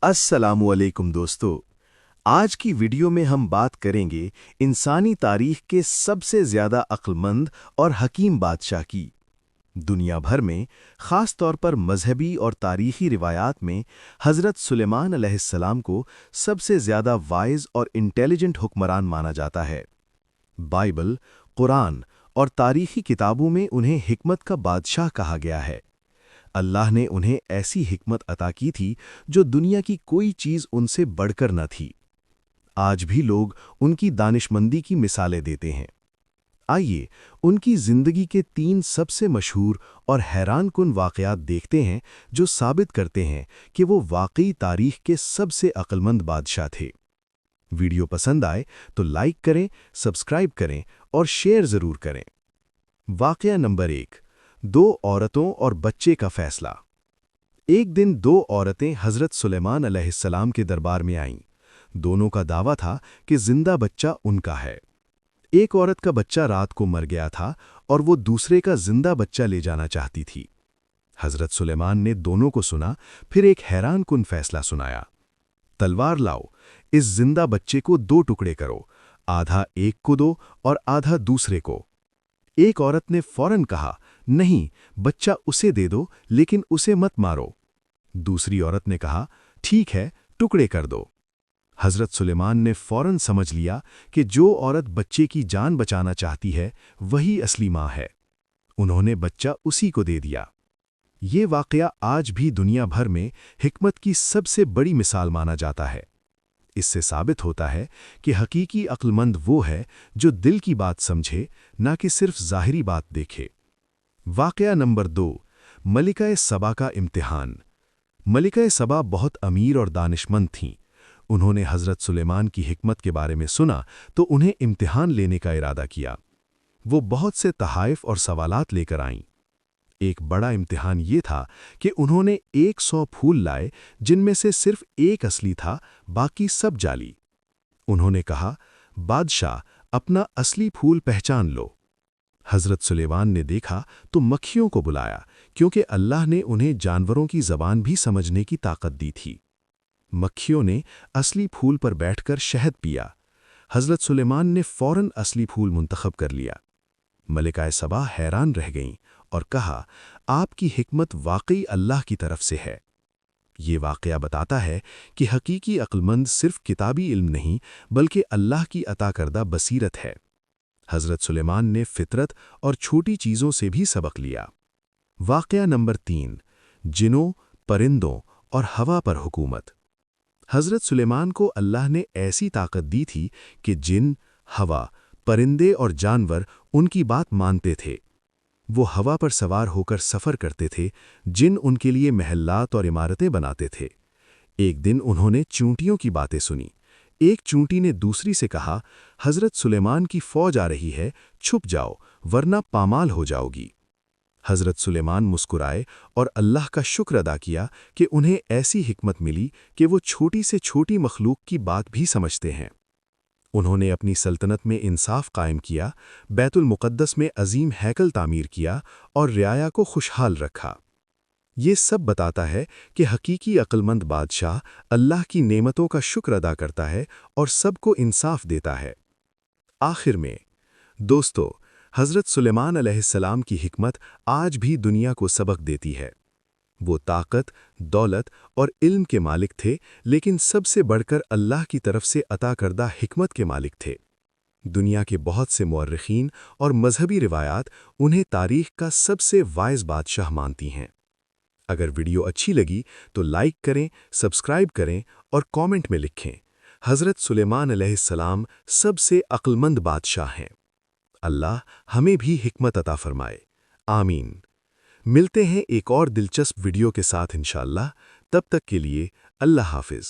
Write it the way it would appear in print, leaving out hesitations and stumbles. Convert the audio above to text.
अस्सलामुअलैकुम दोस्तों। आज की वीडियो में हम बात करेंगे इंसानी तारीख के सबसे ज़्यादा अक्लमंद और हकीम बादशाह की। दुनिया भर में, ख़ास तौर पर मजहबी और तारीख़ी रिवायात में, हज़रत सुलेमान अलैहिस्सलाम को सबसे ज़्यादा वाइज और इंटेलिजेंट हुक्मरान माना जाता है। बाइबल, कुरान और तारीख़ी किताबों में उन्हें हिकमत का बादशाह कहा गया है। अल्लाह ने उन्हें ऐसी हिकमत अता की थी जो दुनिया की कोई चीज़ उनसे बढ़कर न थी। आज भी लोग उनकी दानिशमंदी की मिसालें देते हैं। आइए उनकी ज़िंदगी के 3 सबसे मशहूर और हैरानकुन वाक़यात देखते हैं जो साबित करते हैं कि वो वाकई तारीख़ के सबसे अक्लमंद बादशाह थे। वीडियो पसंद आए तो लाइक करें, सब्सक्राइब करें और शेयर ज़रूर करें। वाक़या नंबर 1, 2 औरतों और बच्चे का फैसला। एक दिन 2 औरतें हज़रत सुलेमान अलैहिस्सलाम के दरबार में आईं। दोनों का दावा था कि जिंदा बच्चा उनका है। एक औरत का बच्चा रात को मर गया था और वो दूसरे का जिंदा बच्चा ले जाना चाहती थी। हज़रत सुलेमान ने दोनों को सुना, फिर एक हैरानकुन फैसला सुनाया। तलवार लाओ, इस जिंदा बच्चे को 2 टुकड़े करो, आधा एक को दो और आधा दूसरे को। एक औरत ने फौरन कहा, नहीं, बच्चा उसे दे दो, लेकिन उसे मत मारो। दूसरी औरत ने कहा, ठीक है, टुकड़े कर दो। हज़रत सुलेमान ने फौरन समझ लिया कि जो औरत बच्चे की जान बचाना चाहती है, वही असली माँ है। उन्होंने बच्चा उसी को दे दिया। ये वाक़या आज भी दुनिया भर में हिकमत की सबसे बड़ी मिसाल माना जाता है। इससे साबित होता है कि हकीकी अक्लमंद वो है जो दिल की बात समझे, ना कि सिर्फ ज़ाहिरी बात देखे। वाक़या नंबर 2, मलिका सबा का इम्तिहान। मलिका सबा बहुत अमीर और दानिशमंद थीं। उन्होंने हज़रत सुलेमान की हिकमत के बारे में सुना तो उन्हें इम्तिहान लेने का इरादा किया। वो बहुत से तहाइफ और सवालात लेकर आईं। एक बड़ा इम्तिहान ये था कि उन्होंने 100 फूल लाए जिनमें से सिर्फ एक असली था, बाकी सब जाली। उन्होंने कहा, बादशाह, अपना असली फूल पहचान लो। हज़रत सुलेमान ने देखा तो मक्खियों को बुलाया, क्योंकि अल्लाह ने उन्हें जानवरों की ज़बान भी समझने की ताकत दी थी। मक्खियों ने असली फूल पर बैठकर शहद पिया। हज़रत सुलेमान ने फ़ौरन असली फूल मुंतखब कर लिया। मलिका सबा हैरान रह गईं और कहा, आपकी हिकमत वाकई अल्लाह की तरफ से है। ये वाक़या बताता है कि हकीकी अक्लमंद सिर्फ किताबी इल्म नहीं, बल्कि अल्लाह की अता करदा बसीरत है। हज़रत सुलेमान ने फितरत और छोटी चीज़ों से भी सबक लिया। वाक़या नंबर 3, जिनों, परिंदों और हवा पर हुकूमत। हज़रत सुलेमान को अल्लाह ने ऐसी ताकत दी थी कि जिन, हवा, परिंदे और जानवर उनकी बात मानते थे। वो हवा पर सवार होकर सफ़र करते थे, जिन उनके लिए महल्लात और इमारतें बनाते थे। एक दिन उन्होंने चूंटियों की बातें सुनी। एक चूंटी ने दूसरी से कहा, हज़रत सुलेमान की फ़ौज आ रही है, छुप जाओ, वरना पामाल हो जाओगी। हज़रत सुलेमान मुस्कुराए और अल्लाह का शुक्र अदा किया कि उन्हें ऐसी हिकमत मिली कि वो छोटी से छोटी मखलूक की बात भी समझते हैं। उन्होंने अपनी सल्तनत में इंसाफ कायम किया, बैतुल मुक़द्दस में अजीम हैकल तामीर किया और रियाया को खुशहाल रखा। ये सब बताता है कि हकीकी अक्लमंद बादशाह अल्लाह की नेमतों का शुक्र अदा करता है और सबको इंसाफ देता है। आखिर में दोस्तों, हज़रत सुलेमान अलैहिस्सलाम की हिकमत आज भी दुनिया को सबक देती है। वो ताकत, दौलत और इल्म के मालिक थे, लेकिन सबसे बढ़कर अल्लाह की तरफ से अता करदा हिकमत के मालिक थे। दुनिया के बहुत से मुअर्रिखीन और मजहबी रिवायात उन्हें तारीख़ का सबसे वाइज बादशाह मानती हैं। अगर वीडियो अच्छी लगी तो लाइक करें, सब्सक्राइब करें और कमेंट में लिखें, हज़रत सुलेमान अलैहिस्सलाम सबसे अक्लमंद बादशाह हैं। अल्लाह हमें भी हिकमत अता फरमाए। आमीन। मिलते हैं एक और दिलचस्प वीडियो के साथ इंशाअल्लाह। तब तक के लिए अल्लाह हाफ़िज़।